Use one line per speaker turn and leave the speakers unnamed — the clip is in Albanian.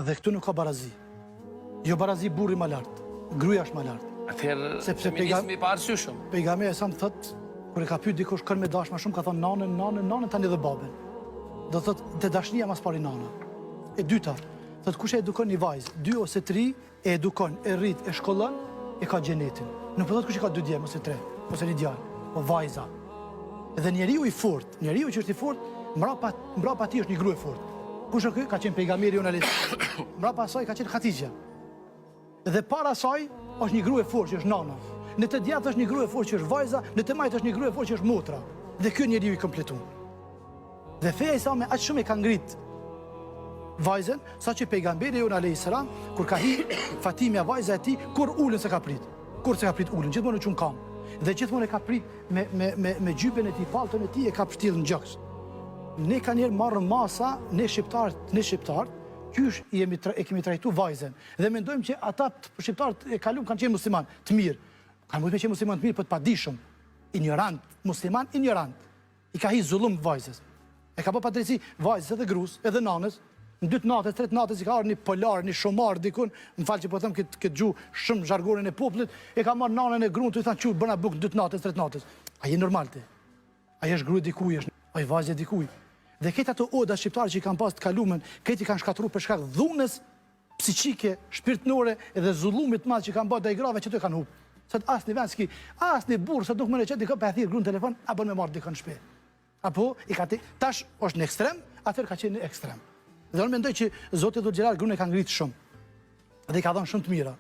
Dhe këtu nuk ka barazi. Jo barazi burri më lartë, gruaja është më lartë.
Atëherë feminismi pa arsyeshëm.
Pejgamberi sa më thotë, kur e ka pyet dikush kërë me dash më shumë, ka thonë nanën tani dhe babën. Do thotë te dashnia mas pari nana. E dyta, thotë kush e edukon një vajzë, 2 ose 3 e edukon, e rrit, e shkollon, e ka xhenetin. Nuk po thotë kush e ka 2 djem ose 3, ose një djalë, po vajza. Dhe njeriu i fortë, njeriu që është i fortë, mbrapa ti është një grua e fortë. Kush është ky? Ka qenë pejgamberi jon alayhis. Mbrapa asaj ka qenë Hatixha. Dhe para saj është një grua e fortë që është nana. Në të djathtë është një grua e fortë që është vajza, në të majtë është një grua e fortë që është motra. Dhe ky njeriu i kompletuar. Dhe feja Islame aq shumë e ka ngrit vajzën, saqë pejgamberi jon alayhis salam kur ka hi Fatimia vajza e tij, kur ulën se ka prit. Kur se ka prit ulën, gjithmonë u çun kam. Dhe gjithmonë e ka prit me gjypen e tij, pallton e tij e ka pështill në gjoks. Ne ka njerë marrë masa, ne shqiptarët, qysh e kemi trajtu vajzen. Dhe mendojmë që ata shqiptarët e kalum kanë qenë musliman të mirë. Kanë mujtë me qenë musliman të mirë, për të padishëm. Ignorant, musliman ignorant. I ka hi zullum vajzës. E ka po padrejsi vajzës edhe grus, edhe nanës. Në 2 natës, 3 natës i ka arë një polar, një shomar dikun, më falë që po thëmë këtë gjuhë shumë zhargorin e poplit, e ka marrë nanën e grunë të i thanë që bëna bukë 2 natës, 3 natës. Aje normal ti. Aje është gruë dikuj, aje vajzë dikuj. Dhe këtë ato oda shqiptarë që i kanë pas të kalumen, këtë i kanë shkatru për shkak dhunës psiqike, shpirtnore edhe zullumit madh që kanë bërë ndaj grave që të kanë hupë. Sot asnjë vend s'ki, asnjë burr sa nuk më leçet dikë pa thirr gruan telefon, apo më marr dikën në shtëpi. Apo i ka tash është në ekstrem, atëherë ka qenë në ekstrem. Dhe unë mendoj që Zoti Dhul Xhelal gruan e ka ngritë shumë. Dhe i ka dhënë shumë të mira.